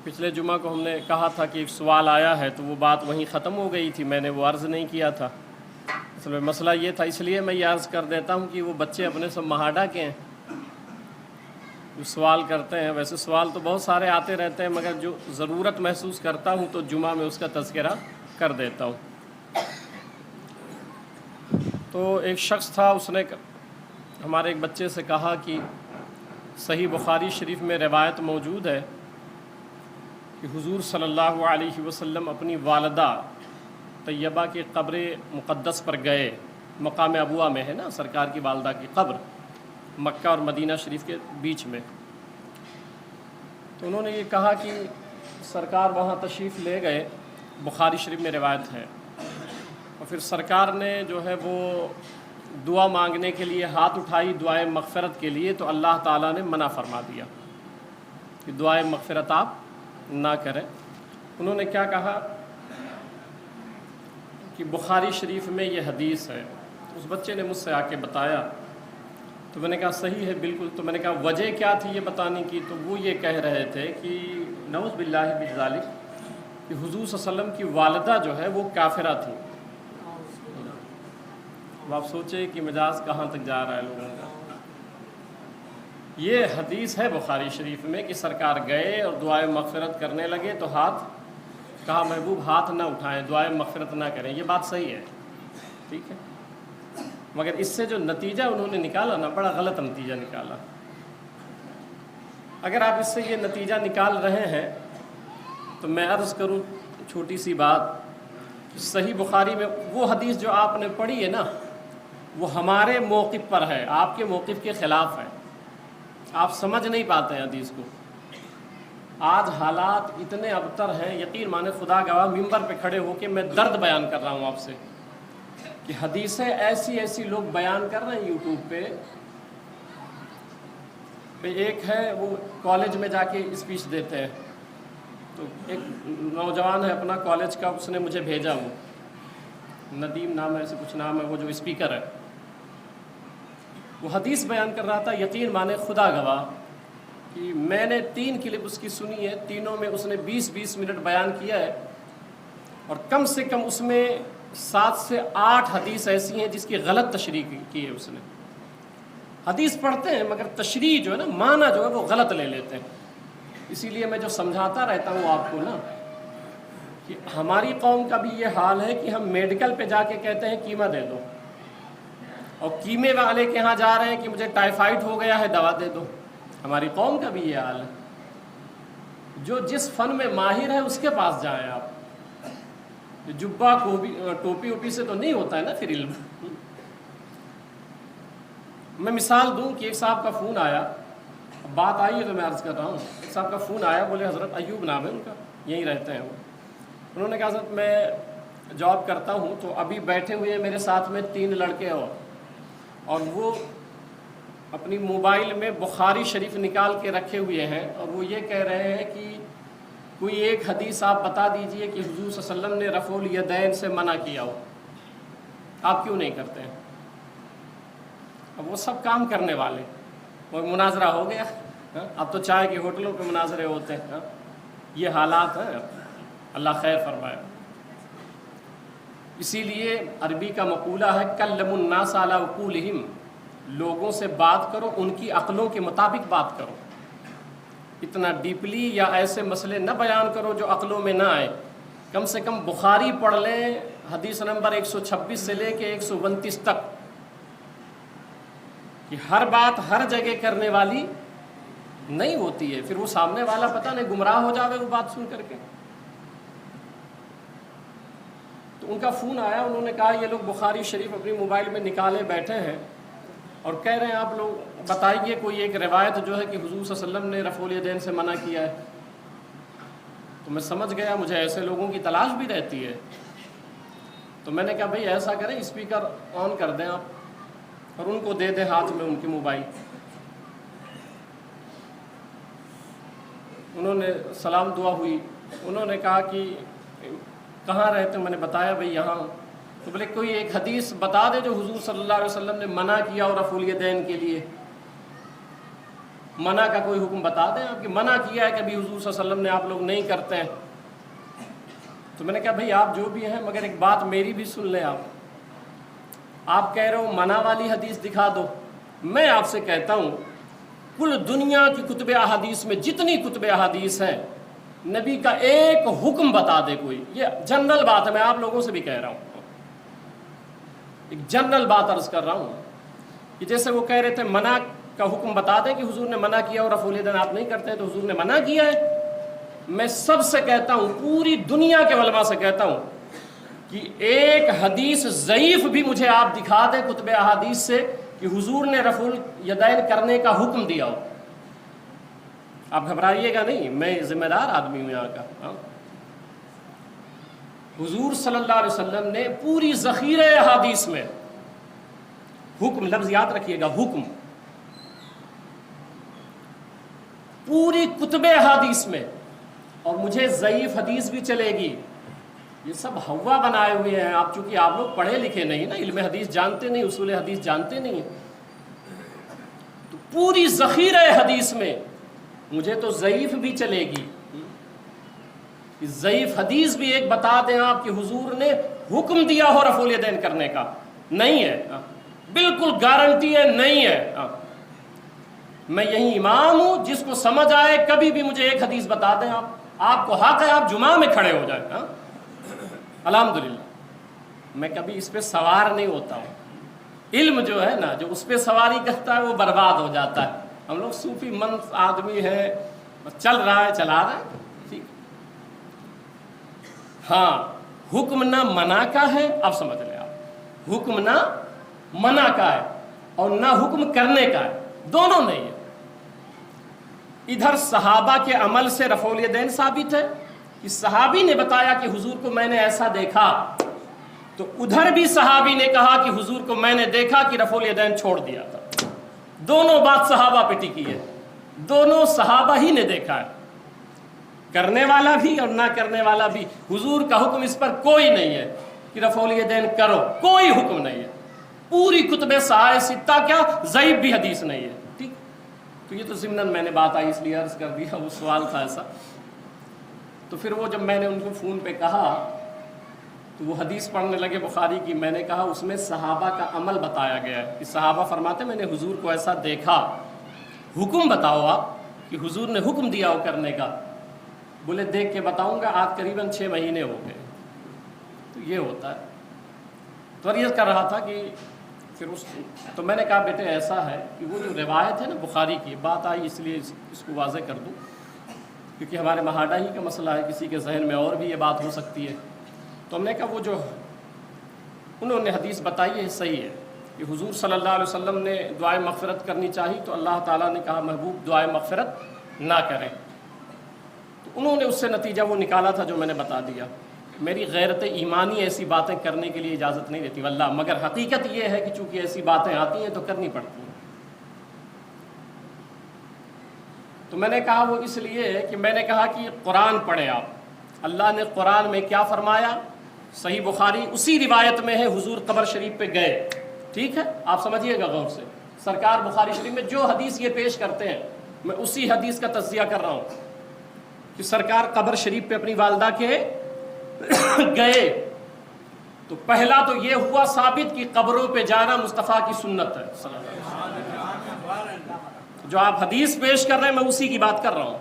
پچھلے جمعہ کو ہم نے کہا تھا کہ ایک سوال آیا ہے تو وہ بات وہیں ختم ہو گئی تھی، میں نے وہ عرض نہیں کیا تھا۔ اصل میں مسئلہ یہ تھا، اس لیے میں یہ عرض کر دیتا ہوں کہ وہ بچے اپنے سب مہاڈا کے ہیں جو سوال کرتے ہیں۔ ویسے سوال تو بہت سارے آتے رہتے ہیں، مگر جو ضرورت محسوس کرتا ہوں تو جمعہ میں اس کا تذکرہ کر دیتا ہوں۔ تو ایک شخص تھا، اس نے ہمارے ایک بچے سے کہا کہ صحیح بخاری شریف میں روایت موجود ہے کہ حضور صلی اللہ علیہ وسلم اپنی والدہ طیبہ کے قبر مقدس پر گئے، مقام ابوا میں ہے نا سرکار کی والدہ کی قبر، مکہ اور مدینہ شریف کے بیچ میں۔ تو انہوں نے یہ کہا کہ سرکار وہاں تشریف لے گئے، بخاری شریف میں روایت ہے، اور پھر سرکار نے جو ہے وہ دعا مانگنے کے لیے ہاتھ اٹھائی دعائے مغفرت کے لیے، تو اللہ تعالیٰ نے منع فرما دیا کہ دعائے مغفرت آپ نہ کریں۔ انہوں نے کیا کہا کہ بخاری شریف میں یہ حدیث ہے۔ اس بچے نے مجھ سے آ کے بتایا، تو میں نے کہا صحیح ہے بالکل۔ تو میں نے کہا وجہ کیا تھی یہ بتانے کی؟ تو وہ یہ کہہ رہے تھے کہ نعوذ باللہ من ذالک، کہ حضور صلی اللہ علیہ وسلم کی والدہ جو ہے وہ کافرہ تھی۔ اب آپ سوچیں کہ مجاز کہاں تک جا رہا ہے لوگوں کا۔ یہ حدیث ہے بخاری شریف میں کہ سرکار گئے اور دعائے مغفرت کرنے لگے تو کہا محبوب ہاتھ نہ اٹھائیں، دعائے مغفرت نہ کریں۔ یہ بات صحیح ہے، ٹھیک ہے، مگر اس سے جو نتیجہ انہوں نے نکالا نا، بڑا غلط نتیجہ نکالا۔ اگر آپ اس سے یہ نتیجہ نکال رہے ہیں تو میں عرض کروں چھوٹی سی بات، صحیح بخاری میں وہ حدیث جو آپ نے پڑھی ہے نا، وہ ہمارے موقف پر ہے، آپ کے موقف کے خلاف ہے۔ آپ سمجھ نہیں پاتے ہیں حدیث کو۔ آج حالات اتنے ابتر ہیں، یقین مانے خدا گواہ ممبر پہ کھڑے ہو کے میں درد بیان کر رہا ہوں آپ سے، کہ حدیثیں ایسی ایسی لوگ بیان کر رہے ہیں یوٹیوب پہ۔ ایک ہے وہ کالج میں جا کے اسپیچ دیتے ہیں، تو ایک نوجوان ہے اپنا کالج کا، اس نے مجھے بھیجا، وہ ندیم نام ہے، ایسے کچھ نام ہے، وہ جو اسپیکر ہے، وہ حدیث بیان کر رہا تھا۔ یقین مانے خدا گواہ کہ میں نے 3 کلپ اس کی سنی ہے، تینوں میں اس نے 20-20 منٹ بیان کیا ہے، اور کم سے کم اس میں 7 سے 8 حدیث ایسی ہیں جس کی غلط تشریح کی ہے اس نے۔ حدیث پڑھتے ہیں مگر تشریح جو ہے نا، معنی جو ہے وہ غلط لے لیتے ہیں۔ اسی لیے میں جو سمجھاتا رہتا ہوں آپ کو نا، کہ ہماری قوم کا بھی یہ حال ہے کہ ہم میڈیکل پہ جا کے کہتے ہیں قیمہ دے دو، اور قیمے والے کے ہاں جا رہے ہیں کہ مجھے ٹائیفائڈ ہو گیا ہے دوا دے دو۔ ہماری قوم کا بھی یہ حال ہے۔ جو جس فن میں ماہر ہے اس کے پاس جائیں آپ۔ جبہ ٹوپی اوپی سے تو نہیں ہوتا ہے نا پھر علم۔ میں مثال دوں کہ ایک صاحب کا فون آیا، بات آئی ہے تو میں عرض کر رہا ہوں، ایک صاحب کا فون آیا، بولے حضرت ایوب نام ہے ان کا، یہیں رہتے ہیں وہ۔ انہوں نے کہا حضرت میں جاب کرتا ہوں، تو ابھی بیٹھے ہوئے میرے ساتھ میں 3 لڑکے اور وہ اپنی موبائل میں بخاری شریف نکال کے رکھے ہوئے ہیں، اور وہ یہ کہہ رہے ہیں کہ کوئی ایک حدیث آپ بتا دیجئے کہ حضور صلی اللہ علیہ وسلم نے رفع الیدین سے منع کیا ہو، آپ کیوں نہیں کرتے ہیں؟ اب وہ سب کام کرنے والے، وہ مناظرہ ہو گیا، اب تو چائے کے ہوٹلوں پہ مناظرے ہوتے ہیں۔ یہ حالات ہیں، اللہ خیر فرمائے۔ اسی لیے عربی کا مقولہ ہے کلموا الناس علی عقولہم، لوگوں سے بات کرو ان کی عقلوں کے مطابق بات کرو، اتنا ڈیپلی یا ایسے مسئلے نہ بیان کرو جو عقلوں میں نہ آئے۔ کم سے کم بخاری پڑھ لیں، حدیث نمبر 126 سے لے کے 129 تک، کہ ہر بات ہر جگہ کرنے والی نہیں ہوتی ہے، پھر وہ سامنے والا پتہ نہیں گمراہ ہو جاوے وہ بات سن کر کے۔ تو ان کا فون آیا، انہوں نے کہا یہ لوگ بخاری شریف اپنی موبائل میں نکالے بیٹھے ہیں اور کہہ رہے ہیں آپ لوگ بتائیے کوئی ایک روایت جو ہے کہ حضور صلی اللہ علیہ وسلم نے رفع الیدین سے منع کیا ہے۔ تو میں سمجھ گیا مجھے ایسے لوگوں کی تلاش بھی رہتی ہے، تو میں نے کہا بھئی ایسا کریں اسپیکر آن کر دیں آپ اور ان کو دے دیں ہاتھ میں ان کی موبائل۔ انہوں نے سلام دعا ہوئی، انہوں نے کہا کہ کہاں رہتے ہیں؟ میں نے بتایا بھئی یہاں۔ تو بولے کوئی ایک حدیث بتا دے جو حضور صلی اللہ علیہ وسلم نے منع کیا اور رفع الیدین کے لیے۔ منع کا کوئی حکم بتا دیں آپ، کہ منع کیا ہے کہ ابھی حضور صلی اللہ علیہ وسلم نے آپ لوگ نہیں کرتے ہیں۔ تو میں نے کہا بھئی آپ جو بھی ہیں مگر ایک بات میری بھی سن لیں آپ کہہ رہے ہو منع والی حدیث دکھا دو، میں آپ سے کہتا ہوں کل دنیا کی کتب احادیث میں جتنی کتب احادیث ہیں نبی کا ایک حکم بتا دے کوئی، یہ جنرل بات ہے، میں آپ لوگوں سے بھی کہہ رہا ہوں، ایک جنرل بات عرض کر رہا ہوں کہ جیسے وہ کہہ رہے تھے منع کا حکم بتا دیں کہ حضور نے منع کیا اور رفع الیدین آپ نہیں کرتے ہیں تو حضور نے منع کیا ہے۔ میں سب سے کہتا ہوں، پوری دنیا کے علماء سے کہتا ہوں کہ ایک حدیث ضعیف بھی مجھے آپ دکھا دیں کتب احادیث سے کہ حضور نے رفع الیدین کرنے کا حکم دیا ہو۔ آپ گھبرائیے گا نہیں، میں ذمہ دار آدمی ہوں یہاں کا۔ حضور صلی اللہ علیہ وسلم نے پوری ذخیرہ احادیث میں حکم، لفظ یاد رکھیے گا، حکم، پوری کتب احادیث میں، اور مجھے ضعیف حدیث بھی چلے گی، یہ سب ہوا بنائے ہوئے ہیں آپ، چونکہ آپ لوگ پڑھے لکھے نہیں نا، علم حدیث جانتے نہیں، اصول حدیث جانتے نہیں، تو پوری ذخیرہ حدیث میں مجھے تو ضعیف بھی چلے گی، ضعیف حدیث بھی ایک بتا دیں آپ کہ حضور نے حکم دیا ہو رفع الیدین کرنے کا، نہیں ہے، بالکل گارنٹی ہے نہیں ہے۔ میں یہی امام ہوں، جس کو سمجھ آئے کبھی بھی مجھے ایک حدیث بتا دیں آپ کو حق ہے آپ جمعہ میں کھڑے ہو جائیں، الحمدللہ میں کبھی اس پہ سوار نہیں ہوتا ہوں۔ علم جو ہے نا، جو اس پہ سواری کرتا ہے وہ برباد ہو جاتا ہے۔ ہم لوگ صوفی مند آدمی ہیں، چل رہا ہے چلا رہا ہے، ٹھیک۔ ہاں، حکم نہ منع کا ہے، اب سمجھ لیں آپ، حکم نہ منع کا ہے اور نہ حکم کرنے کا ہے، دونوں نہیں ہے۔ ادھر صحابہ کے عمل سے رفع الیدین ثابت ہے کہ صحابی نے بتایا کہ حضور کو میں نے ایسا دیکھا، تو ادھر بھی صحابی نے کہا کہ حضور کو میں نے دیکھا کہ رفع الیدین چھوڑ دیا تھا۔ دونوں بات صحابہ پہ ٹکی ہے، دونوں صحابہ ہی نے دیکھا ہے، کرنے والا بھی اور نہ کرنے والا بھی۔ حضور کا حکم اس پر کوئی نہیں ہے کہ رفع الیدین کرو، کوئی حکم نہیں ہے۔ پوری کتب صحاح ستہ کیا ضعیف بھی حدیث نہیں ہے، ٹھیک۔ تو یہ تو ضمناً میں نے بات آئی اس لیے عرض کر دیا، وہ سوال تھا ایسا۔ تو پھر وہ جب میں نے ان کو فون پہ کہا تو وہ حدیث پڑھنے لگے بخاری کی، میں نے کہا اس میں صحابہ کا عمل بتایا گیا ہے کہ صحابہ فرماتے میں نے حضور کو ایسا دیکھا، حکم بتاؤ آپ کہ حضور نے حکم دیا ہو کرنے کا۔ بولے دیکھ کے بتاؤں گا، آج قریباً 6 مہینے ہو گئے۔ تو یہ ہوتا ہے، تو عرض کر رہا تھا کہ پھر تو میں نے کہا بیٹے ایسا ہے کہ وہ جو روایت ہے نا بخاری کی، بات آئی اس لیے اس کو واضح کر دوں کیونکہ ہمارے مہاڈا ہی کا مسئلہ ہے، کسی کے ذہن میں اور بھی یہ بات ہو سکتی ہے۔ تو ہم نے کہا وہ جو انہوں نے حدیث بتائی ہے صحیح ہے کہ حضور صلی اللہ علیہ وسلم نے دعائے مغفرت کرنی چاہی تو اللہ تعالیٰ نے کہا محبوب دعائے مغفرت نہ کریں، تو انہوں نے اس سے نتیجہ وہ نکالا تھا جو میں نے بتا دیا۔ میری غیرت ایمانی ایسی باتیں کرنے کے لیے اجازت نہیں دیتی واللہ، مگر حقیقت یہ ہے کہ چونکہ ایسی باتیں آتی ہیں تو کرنی پڑتی ہیں۔ تو میں نے کہا وہ اس لیے کہ میں نے کہا کہ قرآن پڑھیں آپ، اللہ نے قرآن میں کیا فرمایا، صحیح بخاری اسی روایت میں ہے، حضور قبر شریف پہ گئے، ٹھیک ہے، آپ سمجھیے گا غور سے، سرکار بخاری شریف میں جو حدیث یہ پیش کرتے ہیں میں اسی حدیث کا تجزیہ کر رہا ہوں کہ سرکار قبر شریف پہ اپنی والدہ کے گئے، تو پہلا تو یہ ہوا ثابت کہ قبروں پہ جانا مصطفیٰ کی سنت ہے۔ جو آپ حدیث پیش کر رہے ہیں میں اسی کی بات کر رہا ہوں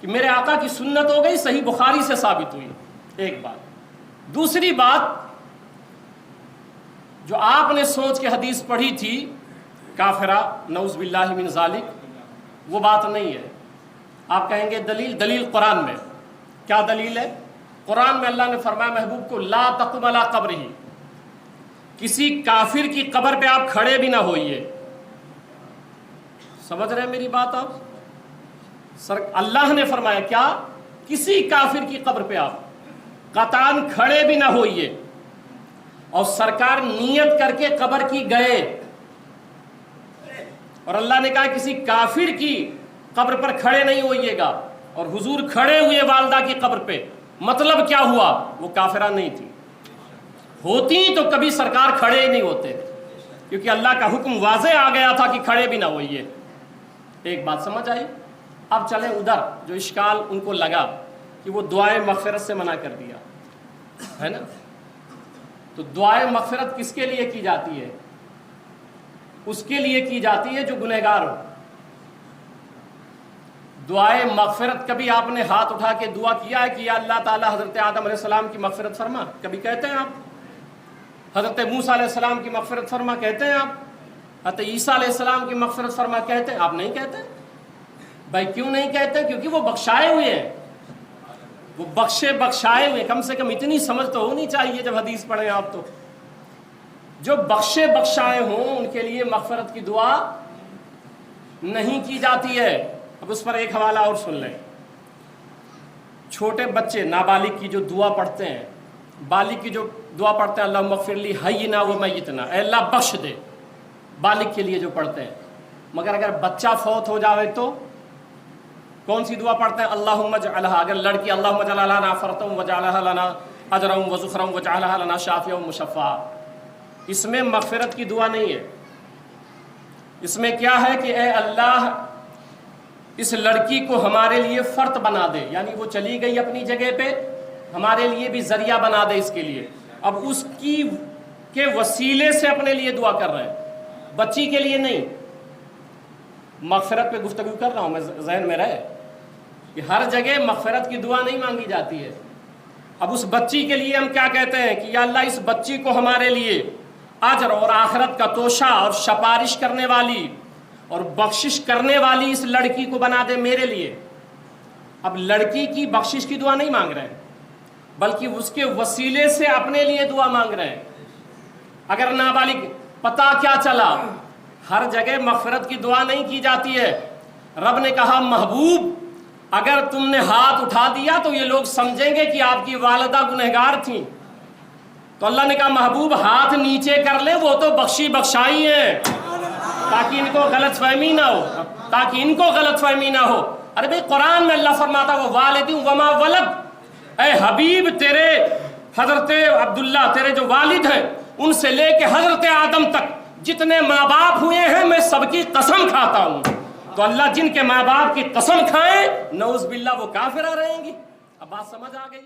کہ میرے آقا کی سنت ہو گئی، صحیح بخاری سے ثابت ہوئی، ایک بات۔ دوسری بات جو آپ نے سوچ کے حدیث پڑھی تھی کافرہ نعوذ باللہ من ذالک، وہ بات نہیں ہے۔ آپ کہیں گے دلیل قرآن میں کیا دلیل ہے؟ قرآن میں اللہ نے فرمایا محبوب کو لا تقم علی قبرہ، کسی کافر کی قبر پہ آپ کھڑے بھی نہ ہوئیے۔ سمجھ رہے ہیں میری بات آپ؟ اللہ نے فرمایا کیا؟ کسی کافر کی قبر پہ آپ قطعاً کھڑے بھی نہ ہوئیے، اور سرکار نیت کر کے قبر کی گئے، اور اللہ نے کہا کسی کافر کی قبر پر کھڑے نہیں ہوئیے گا، اور حضور کھڑے ہوئے والدہ کی قبر پہ۔ مطلب کیا ہوا؟ وہ کافرہ نہیں تھی، ہوتی تو کبھی سرکار کھڑے ہی نہیں ہوتے، کیونکہ اللہ کا حکم واضح آ گیا تھا کہ کھڑے بھی نہ ہوئیے۔ ایک بات سمجھ آئی؟ اب چلیں ادھر جو اشکال ان کو لگا کہ وہ دعائے مغفرت سے منع کر دیا ہے نا. تو دعائے مغفرت کس کے لیے کی جاتی ہے؟ اس کے لیے کی جاتی ہے جو گنہگار ہو. دعائے مغفرت کبھی آپ نے ہاتھ اٹھا کے دعا کیا ہے کہ یا اللہ تعالیٰ حضرت آدم علیہ السلام کی مغفرت فرما؟ کبھی کہتے ہیں آپ؟ حضرت موسیٰ علیہ السلام کی مغفرت فرما کہتے ہیں آپ؟ حضرت عیسیٰ علیہ السلام کی مغفرت فرما کہتے ہیں آپ؟ نہیں کہتے. بھائی کیوں نہیں کہتے؟ کیونکہ وہ بخشائے ہوئے ہیں، وہ بخشائے ہوئے. کم سے کم اتنی سمجھ تو ہونی چاہیے جب حدیث پڑھیں آپ. تو جو بخشائے ہوں ان کے لیے مغفرت کی دعا نہیں کی جاتی ہے. اب اس پر ایک حوالہ اور سن لیں. چھوٹے بچے نابالغ کی جو دعا پڑھتے ہیں، بالغ کی جو دعا پڑھتے ہیں اللہم اغفر لی حینا و میتنا، اے اللہ بخش دے، بالغ کے لیے جو پڑھتے ہیں. مگر اگر بچہ فوت ہو جاوے تو کون سی دعا پڑھتے ہیں؟ اللہم اجعلہا، اگر لڑکی اللہم اجعلہا لنا فرتم وجعلہا لنا اجرم وذخرم وجعلہا لنا شافیہ مشفع. اس میں مغفرت کی دعا نہیں ہے. اس میں کیا ہے کہ اے اللہ اس لڑکی کو ہمارے لیے فرت بنا دے، یعنی وہ چلی گئی اپنی جگہ پہ، ہمارے لیے بھی ذریعہ بنا دے اس کے لیے. اب اس کی کے وسیلے سے اپنے لیے دعا کر رہے ہیں، بچی کے لیے نہیں. مغفرت پہ گفتگو کر رہا ہوں میں، ذہن میں رہے کہ ہر جگہ مغفرت کی دعا نہیں مانگی جاتی ہے. اب اس بچی کے لیے ہم کیا کہتے ہیں کہ یا اللہ اس بچی کو ہمارے لیے اجر اور آخرت کا توشہ اور سفارش کرنے والی اور بخشش کرنے والی اس لڑکی کو بنا دے میرے لیے. اب لڑکی کی بخشش کی دعا نہیں مانگ رہے ہیں بلکہ اس کے وسیلے سے اپنے لیے دعا مانگ رہے ہیں. اگر نابالغ پتہ کیا چلا، ہر جگہ مغفرت کی دعا نہیں کی جاتی ہے. رب نے کہا محبوب اگر تم نے ہاتھ اٹھا دیا تو یہ لوگ سمجھیں گے کہ آپ کی والدہ گنہگار تھیں. تو اللہ نے کہا محبوب ہاتھ نیچے کر لیں، وہ تو بخشائی ہیں، تاکہ ان کو غلط فہمی نہ ہو. ارے بھائی قرآن میں اللہ فرماتا وہ والد وما ولد، اے حبیب تیرے حضرت عبداللہ تیرے جو والد ہیں ان سے لے کے حضرت آدم تک جتنے ماں باپ ہوئے ہیں میں سب کی قسم کھاتا ہوں. تو اللہ جن کے ماں باپ کی قسم کھائیں نعوذ باللہ وہ کافرہ رہیں گی. اب بات سمجھ آ گئی؟